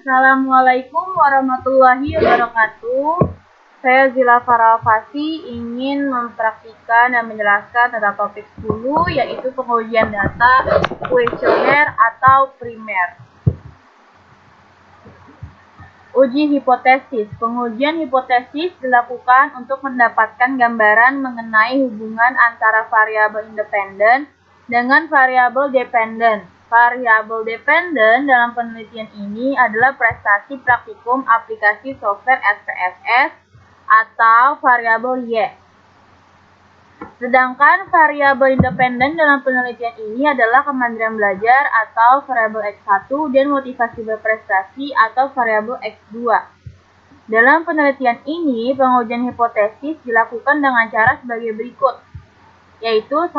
Assalamualaikum warahmatullahi wabarakatuh. Saya Zila Farafasi ingin mempraktikkan dan menjelaskan tentang topik 10, yaitu pengujian data kuesioner atau primer. Uji hipotesis. Pengujian hipotesis dilakukan untuk mendapatkan gambaran mengenai hubungan antara variabel independen dengan variabel dependen. Variabel dependen dalam penelitian ini adalah prestasi praktikum aplikasi software SPSS atau variabel Y. Sedangkan variabel independen dalam penelitian ini adalah kemandirian belajar atau variabel X1 dan motivasi berprestasi atau variabel X2. Dalam penelitian ini, pengujian hipotesis dilakukan dengan cara sebagai berikut, yaitu 1.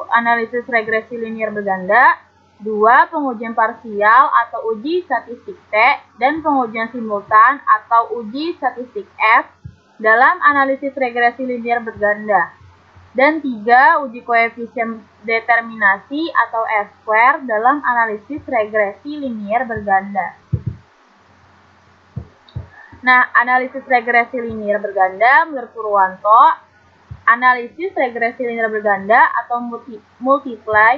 Analisis regresi linier berganda, 2. Pengujian parsial atau uji statistik T, dan pengujian simultan atau uji statistik F dalam analisis regresi linier berganda. Dan 3. Uji koefisien determinasi atau F-square dalam analisis regresi linier berganda. Nah, analisis regresi linier berganda menurut Purwanto, analisis regresi linier berganda atau multiply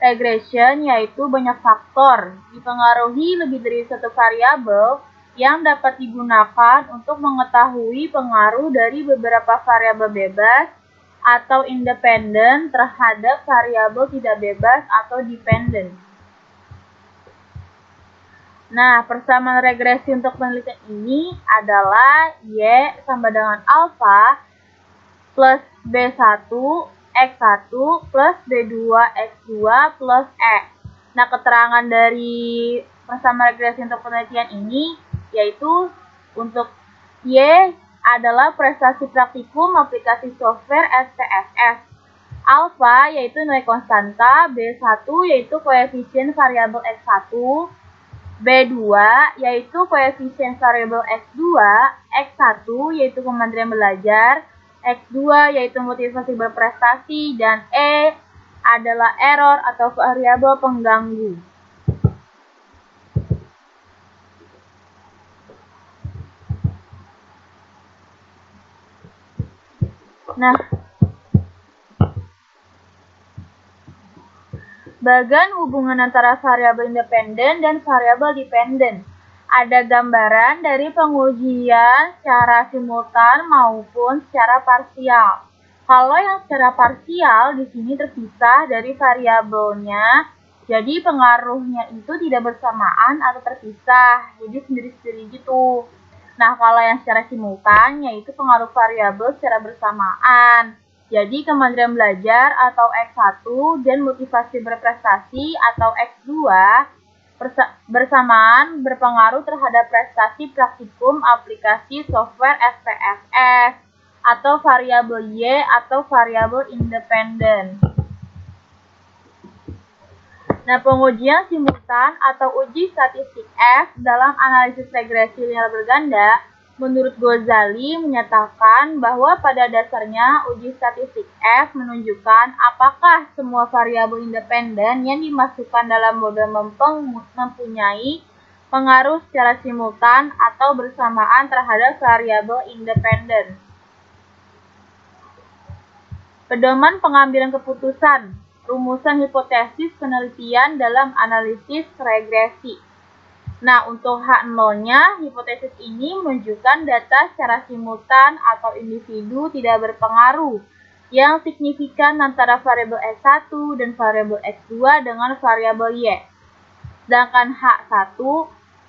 regression yaitu banyak faktor dipengaruhi lebih dari satu variabel yang dapat digunakan untuk mengetahui pengaruh dari beberapa variabel bebas atau independen terhadap variabel tidak bebas atau dependen. Nah, persamaan regresi untuk penelitian ini adalah Y sama dengan alfa plus B1 X1 plus B2 X2 plus E. Nah, keterangan dari persamaan regresi untuk penelitian ini yaitu untuk Y adalah prestasi praktikum aplikasi software SPSS. Alfa yaitu nilai konstanta, B1 yaitu koefisien variabel X1, B2 yaitu koefisien variabel X2, X1 yaitu kemandirian belajar, X2 yaitu motivasi berprestasi, dan E adalah error atau variabel pengganggu. Nah, bagan hubungan antara variabel independen dan variabel dependen. Ada gambaran dari pengujian secara simultan maupun secara parsial. Kalau yang secara parsial di sini terpisah dari variabelnya, jadi pengaruhnya itu tidak bersamaan atau terpisah, jadi sendiri-sendiri gitu. Nah, kalau yang secara simultan yaitu pengaruh variabel secara bersamaan. Jadi kemandirian belajar atau X1 dan motivasi berprestasi atau X2 bersamaan berpengaruh terhadap prestasi praktikum aplikasi software SPSS atau variabel Y atau variabel independen. Nah, pengujian simultan atau uji statistik F dalam analisis regresi linier berganda menurut Ghazali menyatakan bahwa pada dasarnya uji statistik F menunjukkan apakah semua variabel independen yang dimasukkan dalam model mempunyai pengaruh secara simultan atau bersamaan terhadap variabel independen. Pedoman pengambilan keputusan, rumusan hipotesis penelitian dalam analisis regresi. Nah, untuk H0-nya, hipotesis ini menunjukkan data secara simultan atau individu tidak berpengaruh yang signifikan antara variabel X1 dan variabel X2 dengan variabel Y. Sedangkan H1,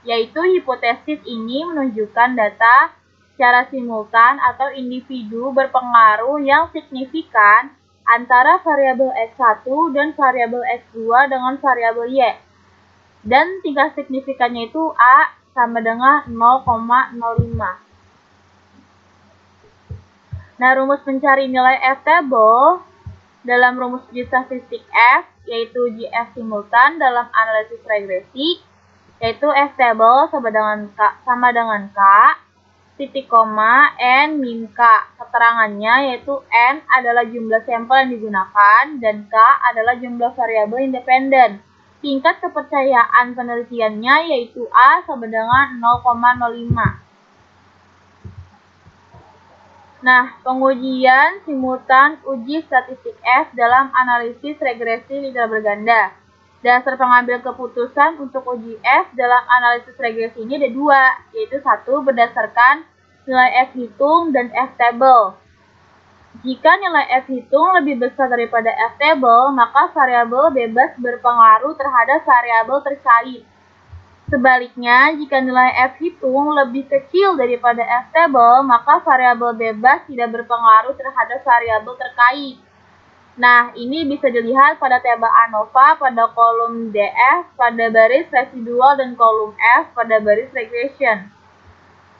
yaitu hipotesis ini menunjukkan data secara simultan atau individu berpengaruh yang signifikan antara variabel X1 dan variabel X2 dengan variabel Y. Dan tingkat signifikannya itu A sama dengan 0,05. Nah, rumus pencari nilai F-table dalam rumus uji statistik F, yaitu uji F simultan dalam analisis regresi, yaitu F-table sama dengan K, titik koma, N min K. Keterangannya yaitu N adalah jumlah sampel yang digunakan, dan K adalah jumlah variabel independen. tingkat kepercayaan penelitiannya yaitu A sama dengan 0,05. Nah, pengujian simultan uji statistik F dalam analisis regresi linear berganda. Dasar pengambil keputusan untuk uji F dalam analisis regresi ini ada dua, yaitu satu berdasarkan nilai F hitung dan F table. Jika nilai F hitung lebih besar daripada F table, maka variabel bebas berpengaruh terhadap variabel terkait. Sebaliknya, jika nilai F hitung lebih kecil daripada F table, maka variabel bebas tidak berpengaruh terhadap variabel terkait. Nah, ini bisa dilihat pada tabel ANOVA pada kolom DF pada baris residual dan kolom F pada baris regression.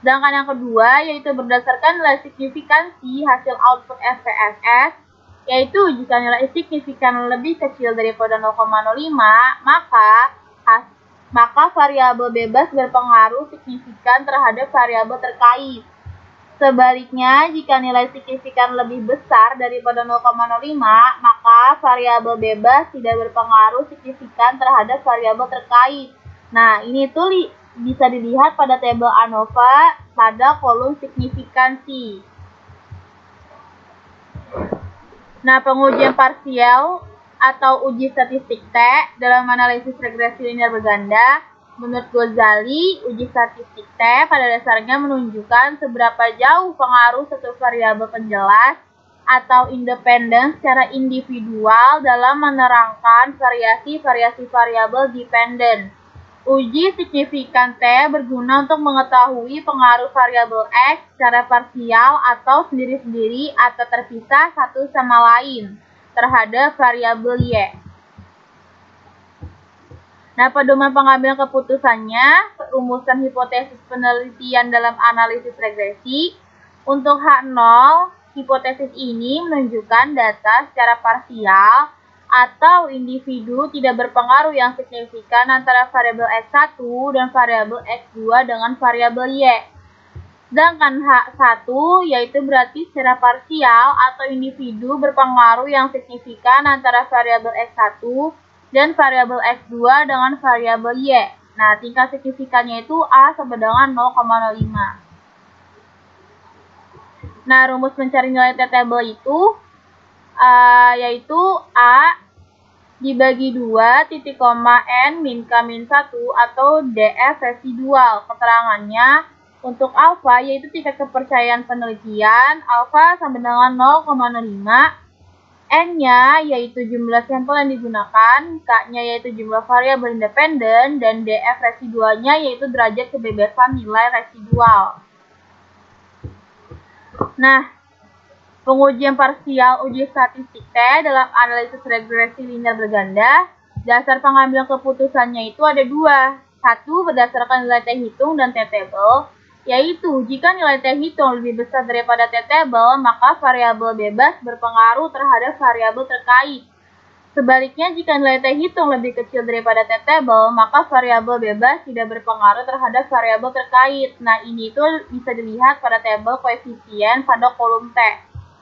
Sedangkan yang kedua, yaitu berdasarkan nilai signifikansi hasil output SPSS, yaitu jika nilai signifikan lebih kecil daripada 0,05, maka variabel bebas berpengaruh signifikan terhadap variabel terkait. Sebaliknya, jika nilai signifikan lebih besar daripada 0,05, maka variabel bebas tidak berpengaruh signifikan terhadap variabel terkait. Nah, ini tuh bisa dilihat pada tabel ANOVA pada kolom signifikansi. Nah, pengujian parsial atau uji statistik T dalam analisis regresi linear berganda, menurut Ghazali, uji statistik T pada dasarnya menunjukkan seberapa jauh pengaruh satu variabel penjelas atau independen secara individual dalam menerangkan variasi-variasi variabel dependen. Uji signifikan T berguna untuk mengetahui pengaruh variabel X secara parsial atau sendiri-sendiri atau terpisah satu sama lain terhadap variabel Y. Nah, pedoman pengambilan keputusannya, rumusan hipotesis penelitian dalam analisis regresi. Untuk H0, hipotesis ini menunjukkan data secara parsial atau individu tidak berpengaruh yang signifikan antara variabel X1 dan variabel X2 dengan variabel Y. Sedangkan H1 yaitu berarti secara parsial atau individu berpengaruh yang signifikan antara variabel X1 dan variabel X2 dengan variabel Y. Nah, tingkat signifikannya itu A sama dengan 0,05. Nah, rumus mencari nilai T-table itu yaitu A dibagi 2 titik koma N min K min 1 atau DF residual. Keterangannya untuk alfa yaitu tingkat kepercayaan penelitian, alfa sama dengan 0,05, N-nya yaitu jumlah sampel yang digunakan, K-nya yaitu jumlah variabel independen, dan DF residualnya yaitu derajat kebebasan nilai residual. Nah, pengujian parsial uji statistik T dalam analisis regresi linear berganda, dasar pengambilan keputusannya itu ada dua. Satu, berdasarkan nilai T hitung dan T-table, yaitu jika nilai T hitung lebih besar daripada T-table, maka variabel bebas berpengaruh terhadap variabel terkait. Sebaliknya, jika nilai T hitung lebih kecil daripada T-table, maka variabel bebas tidak berpengaruh terhadap variabel terkait. Nah, ini tuh bisa dilihat pada tabel koefisien pada kolom T.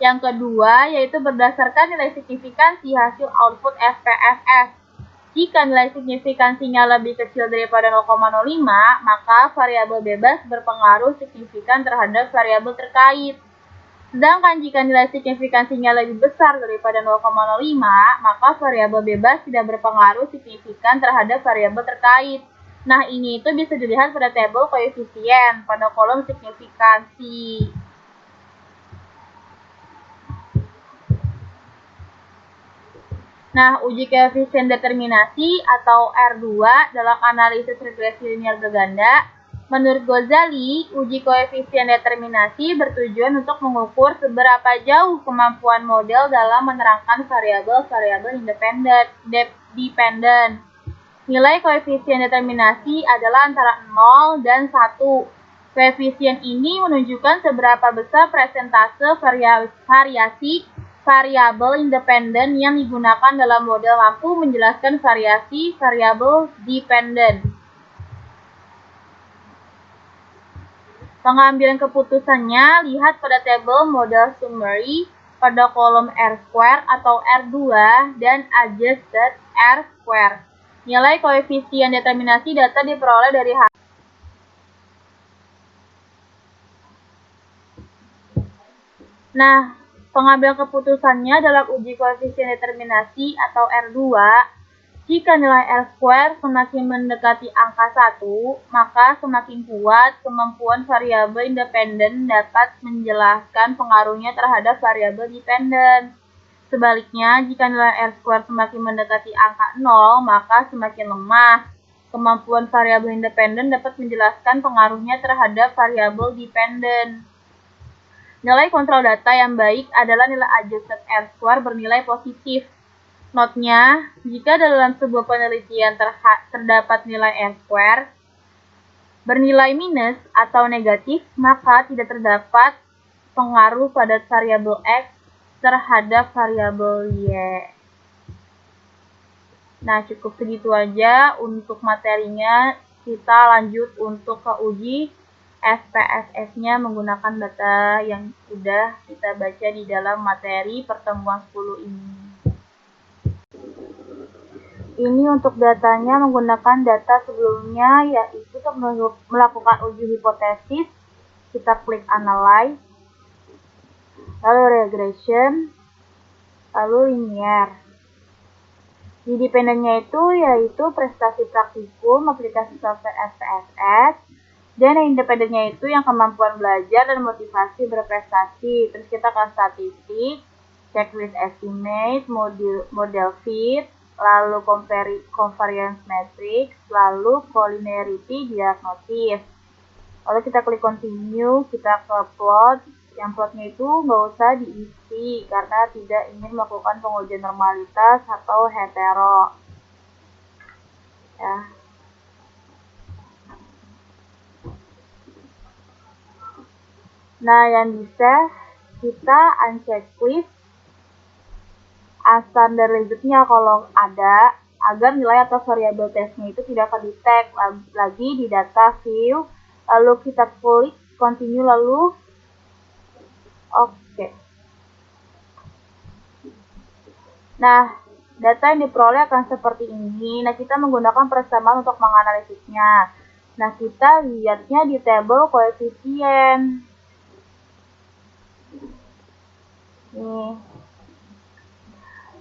Yang kedua, yaitu berdasarkan nilai signifikansi hasil output SPSS. Jika nilai signifikansinya lebih kecil daripada 0,05, maka variabel bebas berpengaruh signifikan terhadap variabel terkait. Sedangkan jika nilai signifikansinya lebih besar daripada 0,05, maka variabel bebas tidak berpengaruh signifikan terhadap variabel terkait. Nah, ini itu bisa dilihat pada tabel koefisien pada kolom signifikansi. Nah, uji koefisien determinasi atau R2 dalam analisis regresi linear berganda. Menurut Ghazali, uji koefisien determinasi bertujuan untuk mengukur seberapa jauh kemampuan model dalam menerangkan variabel-variabel dependen. Nilai koefisien determinasi adalah antara 0 dan 1. Koefisien ini menunjukkan seberapa besar persentase variasi variabel independen yang digunakan dalam model mampu menjelaskan variasi variabel dependen. Pengambilan keputusannya lihat pada tabel model summary pada kolom R2 atau R2 dan adjusted R2. Nilai koefisien determinasi data diperoleh dari hasil. Nah, pengambilan keputusannya dalam uji koefisien determinasi atau R2, jika nilai R2 semakin mendekati angka 1, maka semakin kuat kemampuan variabel independen dapat menjelaskan pengaruhnya terhadap variabel dependen. Sebaliknya, jika nilai R2 semakin mendekati angka 0, maka semakin lemah kemampuan variabel independen dapat menjelaskan pengaruhnya terhadap variabel dependen. Nilai kontrol data yang baik adalah nilai adjusted R2 bernilai positif. Notnya, jika dalam sebuah penelitian terdapat nilai R2 bernilai minus atau negatif, maka tidak terdapat pengaruh pada variabel X terhadap variabel Y. Nah, cukup segitu aja untuk materinya. Kita lanjut untuk ke uji SPSS-nya menggunakan data yang sudah kita baca di dalam materi pertemuan 10 ini. Ini untuk datanya menggunakan data sebelumnya, yaitu untuk melakukan uji hipotesis. Kita klik Analyze, lalu Regression, lalu Linear. Di dependennya itu yaitu prestasi praktikum, aplikasi software SPSS, dan yang independennya itu yang kemampuan belajar dan motivasi berprestasi. Terus kita ke statistik, checklist estimate, model fit, lalu covariance matrix, lalu collinearity diagnosis. Lalu kita klik continue, kita ke plot. Yang plotnya itu nggak usah diisi karena tidak ingin melakukan pengujian normalitas atau hetero. Ya. Nah, yang bisa kita uncheck list unstandarizednya kalau ada, agar nilai atau variabel tesnya itu tidak kedetek lagi di data view. Lalu kita klik continue, lalu oke. Nah, data yang diperoleh akan seperti ini. Nah, kita menggunakan persamaan untuk menganalisisnya. Nah, kita lihatnya di tabel koefisien. Nih.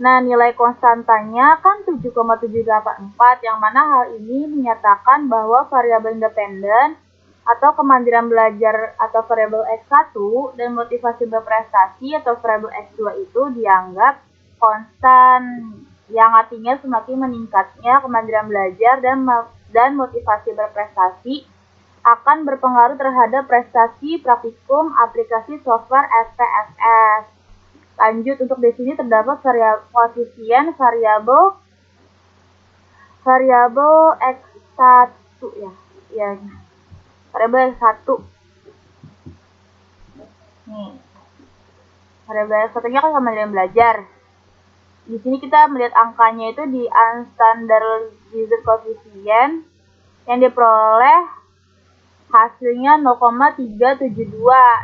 Nah, nilai konstantanya kan 7,784, yang mana hal ini menyatakan bahwa variabel independen atau kemandirian belajar atau variabel X1 dan motivasi berprestasi atau variabel X2 itu dianggap konstan, yang artinya semakin meningkatnya kemandirian belajar dan motivasi berprestasi akan berpengaruh terhadap prestasi praktikum aplikasi software SPSS. Lanjut, untuk di sini terdapat koefisien variabel X1 ya. Variabel X1. Nih. Variabel X1-nya kan kemandirian belajar. Di sini kita melihat angkanya itu di unstandardized coefficient yang diperoleh hasilnya 0,372.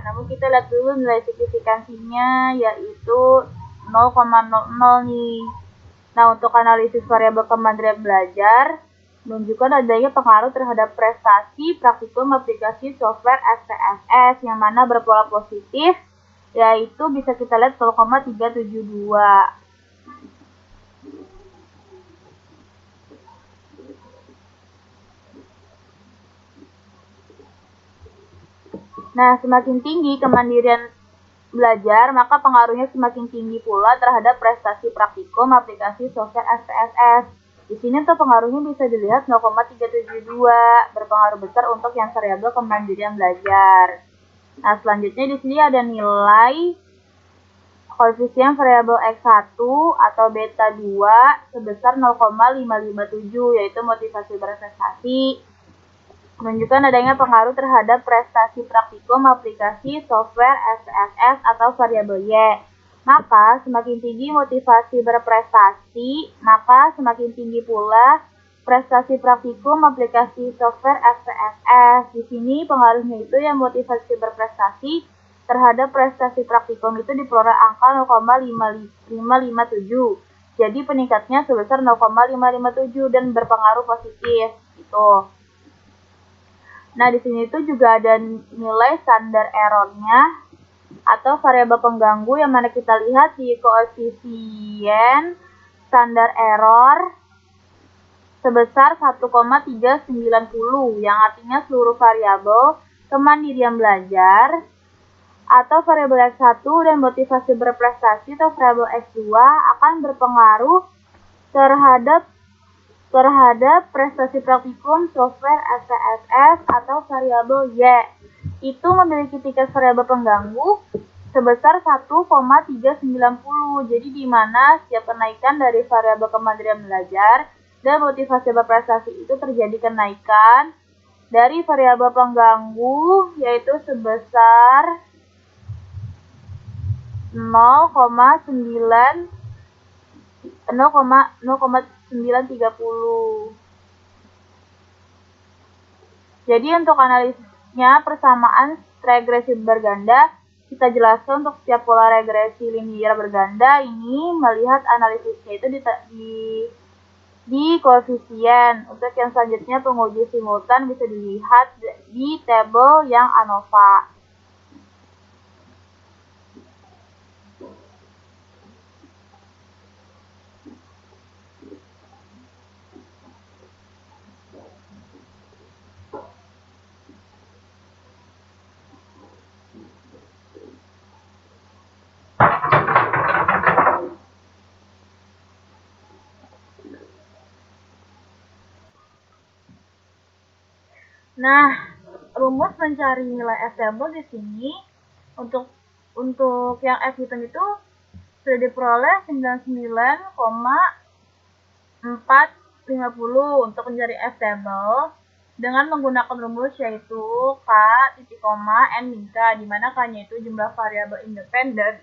Namun kita lihat dulu nilai signifikansinya yaitu 0,00 nih. Nah, untuk analisis variabel kemandirian belajar menunjukkan adanya pengaruh terhadap prestasi praktikum aplikasi software SPSS yang mana berpola positif, yaitu bisa kita lihat 0,372. Nah, semakin tinggi kemandirian belajar, maka pengaruhnya semakin tinggi pula terhadap prestasi praktikum aplikasi software SPSS. Di sini tuh pengaruhnya bisa dilihat 0,372, berpengaruh besar untuk yang variabel kemandirian belajar. Nah, selanjutnya di sini ada nilai koefisien variabel X1 atau beta 2 sebesar 0,557, yaitu motivasi berprestasi, menunjukkan adanya pengaruh terhadap prestasi praktikum aplikasi software SPSS atau variabel Y. Maka semakin tinggi motivasi berprestasi, maka semakin tinggi pula prestasi praktikum aplikasi software SPSS. Di sini pengaruhnya itu yang motivasi berprestasi terhadap prestasi praktikum itu diperoleh angka 0,557. Jadi peningkatnya sebesar 0,557 dan berpengaruh positif. Gitu. Nah, di sini tuh juga ada nilai standar error-nya atau variabel pengganggu yang mana kita lihat di koefisien standar error sebesar 1,390 yang artinya seluruh variabel kemandirian belajar atau variabel X1 dan motivasi berprestasi atau variabel X2 akan berpengaruh terhadap prestasi praktikum software SPSS atau variabel Y. Itu memiliki tingkat variabel pengganggu sebesar 1,390. Jadi di mana setiap kenaikan dari variabel kemandirian belajar dan motivasi berprestasi itu terjadi kenaikan dari variabel pengganggu yaitu sebesar 0,930. Jadi untuk analisisnya persamaan regresi berganda, kita jelaskan untuk setiap pola regresi linier berganda ini melihat analisisnya itu di koefisien. Untuk yang selanjutnya penguji simultan bisa dilihat di tabel yang ANOVA. Nah, rumus mencari nilai F table di sini untuk yang F hitung itu sudah diperoleh 99,450 untuk mencari F table dengan menggunakan rumus yaitu K titik koma N min K, di mana K-nya itu jumlah variabel independen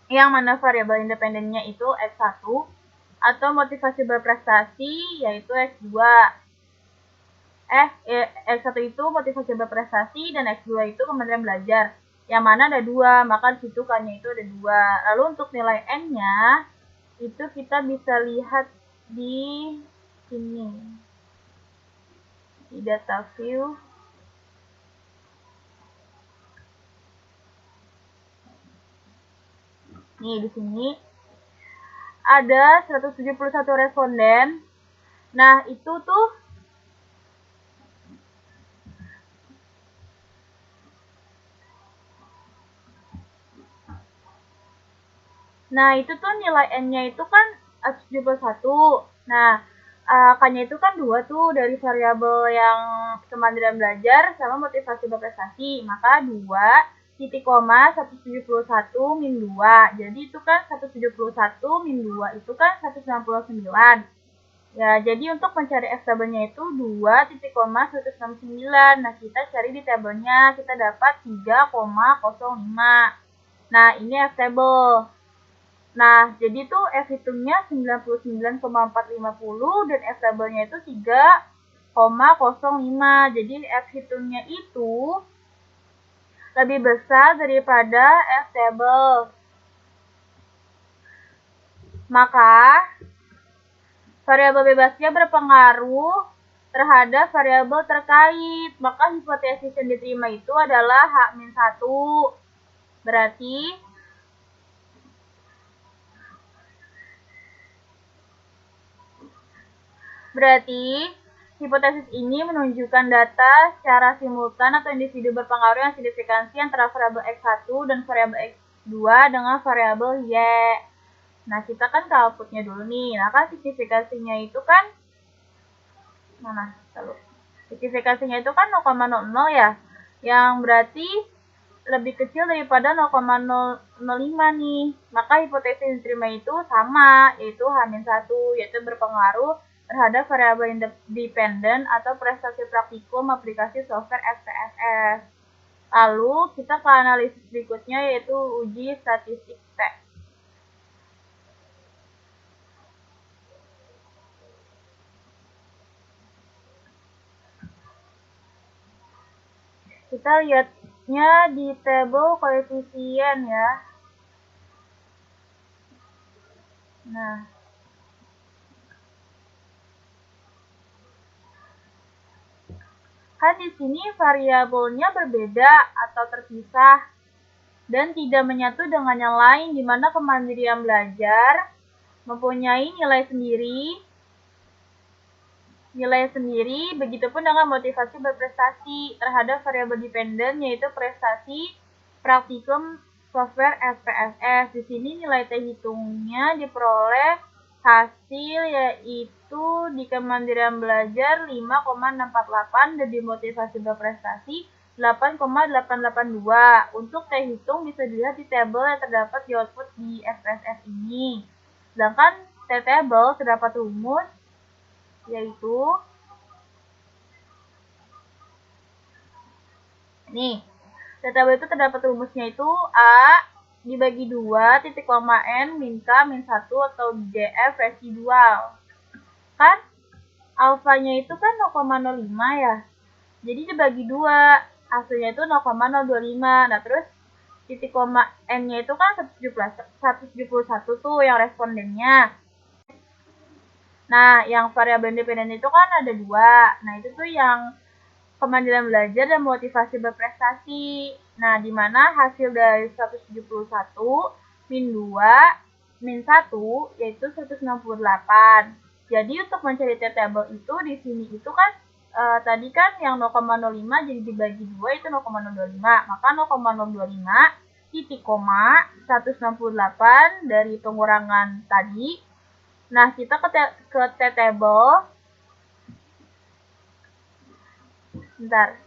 yang mana variabel independennya itu X1 atau motivasi berprestasi yaitu X2. X1 itu motivasi berprestasi dan X2 itu kemandirian belajar. Yang mana ada 2, maka di situ K-nya itu ada 2. Lalu untuk nilai N-nya itu kita bisa lihat di sini. Di data view. Nih, di sini ada 171 responden. Nah, itu tuh nilai N-nya itu kan 71. Nah, K-nya itu kan 2 tuh dari variabel yang kemandirian belajar sama motivasi berprestasi. Maka 2 titik koma 171 min 2. Jadi itu kan 171 min 2 itu kan 199. Ya, jadi untuk mencari F tabelnya itu 2 titik koma 169. Nah, kita cari di tabelnya, kita dapat 3,05. Nah, ini F table. Nah, jadi tuh F hitungnya 99,450 dan F tabelnya itu 3,05. Jadi F hitungnya itu lebih besar daripada F table. Maka variabel bebasnya berpengaruh terhadap variabel terkait. Maka hipotesis yang diterima itu adalah H-1. Berarti hipotesis ini menunjukkan data secara simultan atau individu berpengaruh yang signifikansi antara variabel X1 dan variabel X2 dengan variabel Y. Nah, kita kan ke outputnya dulu nih. Nah, kan signifikansinya itu kan signifikansinya itu kan 0,00 ya. Yang berarti lebih kecil daripada 0,005 nih. Maka hipotesis yang diterima itu sama, yaitu H-1, yaitu berpengaruh terhadap variabel independen atau prestasi praktikum aplikasi software SPSS. Lalu kita ke analisis berikutnya yaitu uji statistik T. Kita lihatnya di tabel koefisien ya. Nah, kan di sini variabelnya berbeda atau terpisah dan tidak menyatu dengan yang lain, di mana kemandirian belajar mempunyai nilai sendiri, begitupun dengan motivasi berprestasi terhadap variabel dependen, yaitu prestasi praktikum software SPSS. Di sini nilai T hitungnya diperoleh hasil yaitu di kemandirian belajar 5,648 dan di motivasi berprestasi 8,882. Untuk T hitung bisa dilihat di tabel yang terdapat di output di SPSS ini. Sedangkan T table terdapat rumus yaitu nih, T table itu terdapat rumusnya itu A dibagi 2 titik koma N min K min 1 atau DF residual. Kan alfanya itu kan 0,05 ya. Jadi dibagi 2, hasilnya itu 0,025. Nah, terus titik koma N-nya itu kan 171 tuh yang respondennya. Nah, yang variabel independen itu kan ada 2. Nah, itu tuh yang kemandirian belajar dan motivasi berprestasi. Nah, di mana hasil dari 171 min 2 min 1 yaitu 168. Jadi untuk mencari T-table itu di sini itu kan tadi kan yang 0,05 jadi dibagi 2 itu 0,025. Maka 0,025 titik koma 168 dari pengurangan tadi. Nah, kita ke T-table. Bentar.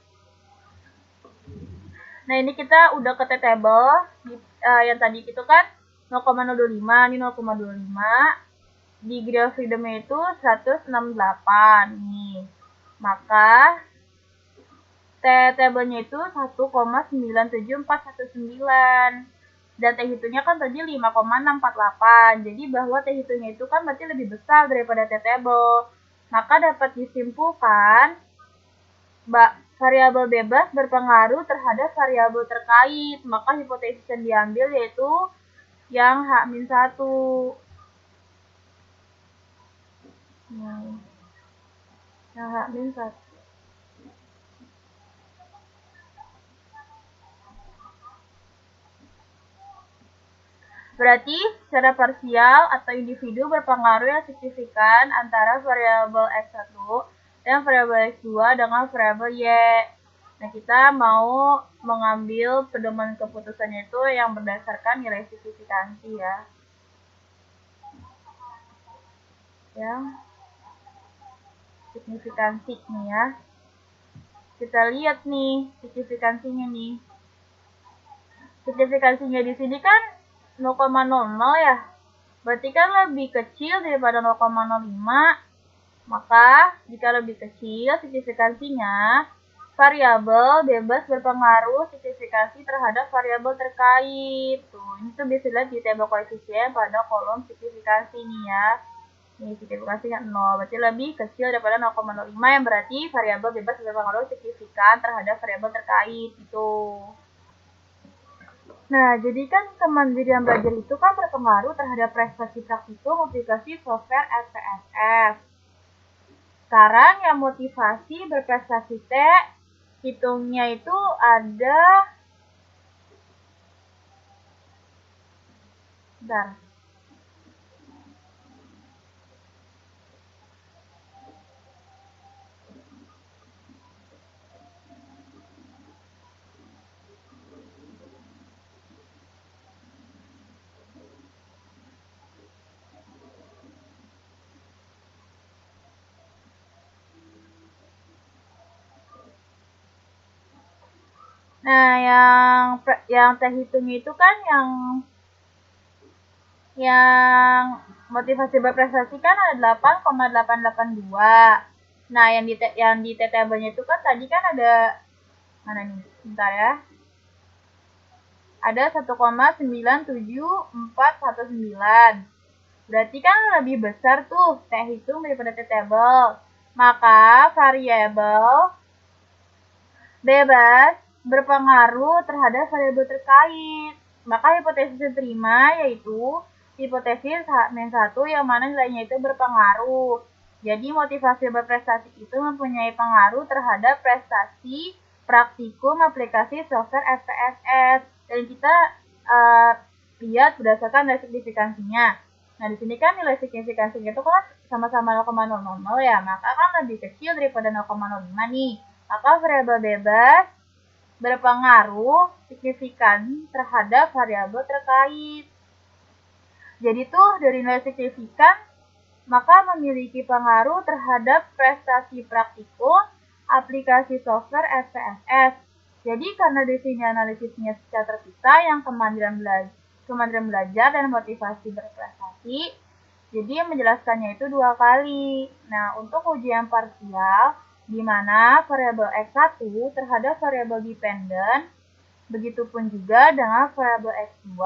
Nah, ini kita udah ke T-table. Yang tadi itu kan 0,025, ini 0,25. Di degree of freedom-nya itu 168. Nih. Maka T-table-nya itu 1,97419. Dan T hitungnya kan tadi 5,648. Jadi bahwa T hitungnya itu kan berarti lebih besar daripada T-table. Maka dapat disimpulkan variabel bebas berpengaruh terhadap variabel terkait. Maka hipotesis yang diambil yaitu yang H-1. Yang H-1. Berarti secara parsial atau individu berpengaruh yang signifikan antara variabel X1 dan variabel X2 dengan variabel Y. Nah, kita mau mengambil pedoman keputusannya itu yang berdasarkan nilai signifikansi ya. Yang signifikansi nih ya. Kita lihat nih signifikansinya nih. Signifikansinya di sini kan 0,00 ya. Berarti kan lebih kecil daripada 0,05. Maka, jika lebih kecil signifikansinya, variabel bebas berpengaruh signifikansi terhadap variabel terkait. Tuh, ini tuh bisa dilihat di tabel koefisien pada kolom signifikansi nih ya. Ini signifikansinya 0, berarti lebih kecil daripada 0,05 yang berarti variabel bebas berpengaruh signifikan terhadap variabel terkait itu. Nah, jadi kan kemandirian belajar itu kan berpengaruh terhadap prestasi praktikum aplikasi software SPSS. Sekarang yang motivasi berprestasi T, hitungnya itu ada, bentar. Nah, yang T hitungnya itu kan yang motivasi berprestasi kan ada 8,882. Nah, yang di T-table-nya itu kan tadi kan ada mana nih? Bentar ya. Ada 1,97419. Berarti kan lebih besar tuh T hitung daripada T-table. Maka variabel bebas berpengaruh terhadap variabel terkait. Maka hipotesis yang diterima yaitu hipotesis H-1 yang mana nilainya itu berpengaruh. Jadi motivasi berprestasi itu mempunyai pengaruh terhadap prestasi praktikum aplikasi software SPSS. Dan kita lihat berdasarkan nilai signifikansinya. Nah, di sini kan nilai signifikansinya itu kan sama-sama 0,000 ya, maka kan lebih kecil daripada 0,05 nih. Maka variabel bebas berpengaruh signifikan terhadap variabel terkait. Jadi tuh dari nilai signifikan maka memiliki pengaruh terhadap prestasi praktikum aplikasi software SPSS. Jadi karena di sini analisisnya secara terpisah yang kemandirian belajar dan motivasi berprestasi, jadi menjelaskannya itu 2 kali. Nah, untuk ujian parsial, di mana variabel X1 terhadap variabel dependen, begitupun juga dengan variabel X2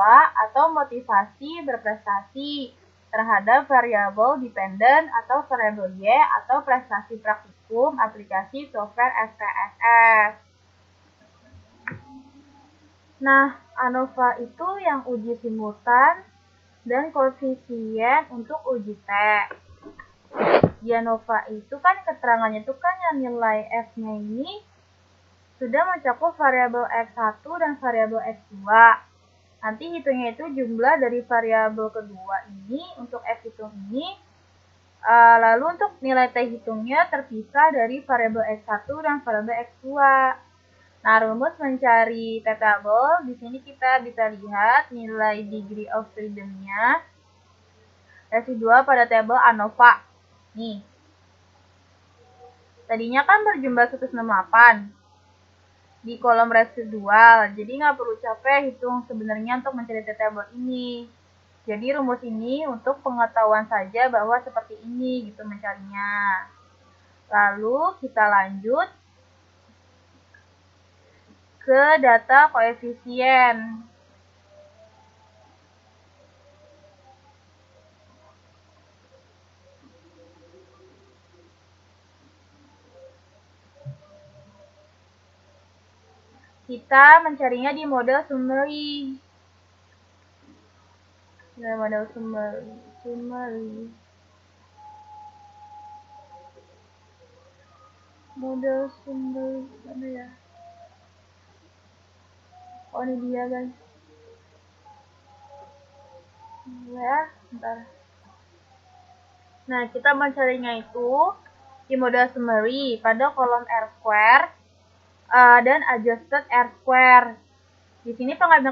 atau motivasi berprestasi terhadap variabel dependen atau variabel Y atau prestasi praktikum aplikasi software SPSS. Nah, ANOVA itu yang uji simultan dan koefisien untuk uji T. Di ANOVA itu kan keterangannya itu kan yang nilai F-nya ini sudah mencakup variabel X1 dan variabel X2. Nanti hitungnya itu jumlah dari variabel kedua ini untuk F hitung ini. Lalu untuk nilai T hitungnya terpisah dari variabel X1 dan variabel X2. Nah, rumus mencari T-table, di sini kita bisa lihat nilai degree of freedom-nya residual pada tabel ANOVA. Nih, tadinya kan berjumlah 168 di kolom residual, jadi nggak perlu capek hitung sebenarnya untuk mencari T-table ini. Jadi rumus ini untuk pengetahuan saja bahwa seperti ini gitu mencarinya. Lalu kita lanjut ke data koefisien. Kita mencarinya di model summary. Model summary. Model summary mana ya? Oh, ini dia guys. Ya, bentar. Nah, kita mencarinya itu di model summary pada kolom R square dan adjusted R square. Di sini pengambilan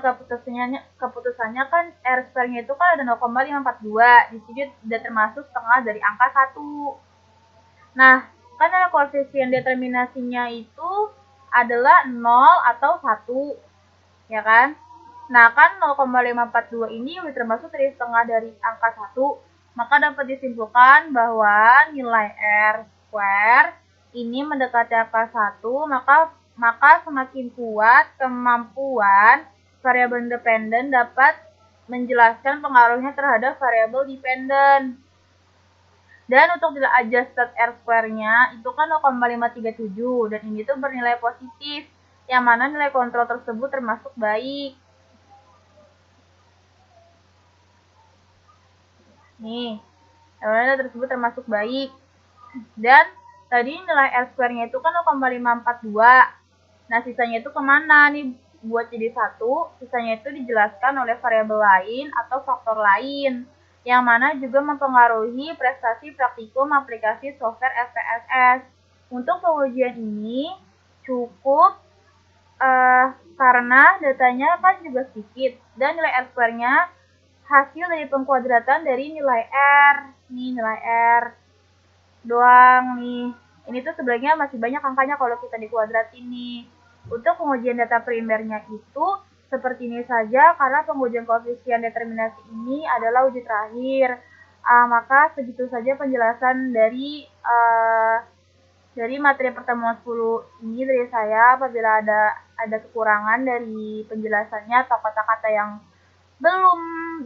keputusannya kan R square-nya itu kan ada 0,542. Di sini sudah termasuk setengah dari angka 1. Nah, kan ada koefisien determinasinya itu adalah 0 atau 1. Ya kan? Nah, kan 0,542 ini sudah termasuk dari setengah dari angka 1. Maka dapat disimpulkan bahwa nilai R square ini mendekati angka 1, maka semakin kuat kemampuan variabel independen dapat menjelaskan pengaruhnya terhadap variabel dependen. Dan untuk nilai adjusted R square-nya itu kan 0,537 dan ini tuh bernilai positif, yang mana nilai kontrol tersebut termasuk baik. Nih, nilai tersebut termasuk baik. Dan tadi nilai R square-nya itu kan 0,542. Nah, sisanya itu kemana nih? Buat jadi 1, sisanya itu dijelaskan oleh variabel lain atau faktor lain, yang mana juga mempengaruhi prestasi praktikum aplikasi software SPSS. Untuk pengujian ini cukup karena datanya kan juga sedikit dan nilai R square-nya hasil dari pengkuadratan dari nilai R. Nih nilai R doang nih. Ini tuh sebenarnya masih banyak angkanya kalau kita dikuadratin nih. Untuk pengujian data primernya itu seperti ini saja karena pengujian koefisien determinasi ini adalah uji terakhir. Maka segitu saja penjelasan dari materi pertemuan 10 ini dari saya. Apabila ada kekurangan dari penjelasannya atau kata-kata yang belum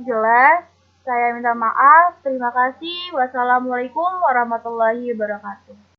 jelas, saya minta maaf. Terima kasih. Wassalamualaikum warahmatullahi wabarakatuh.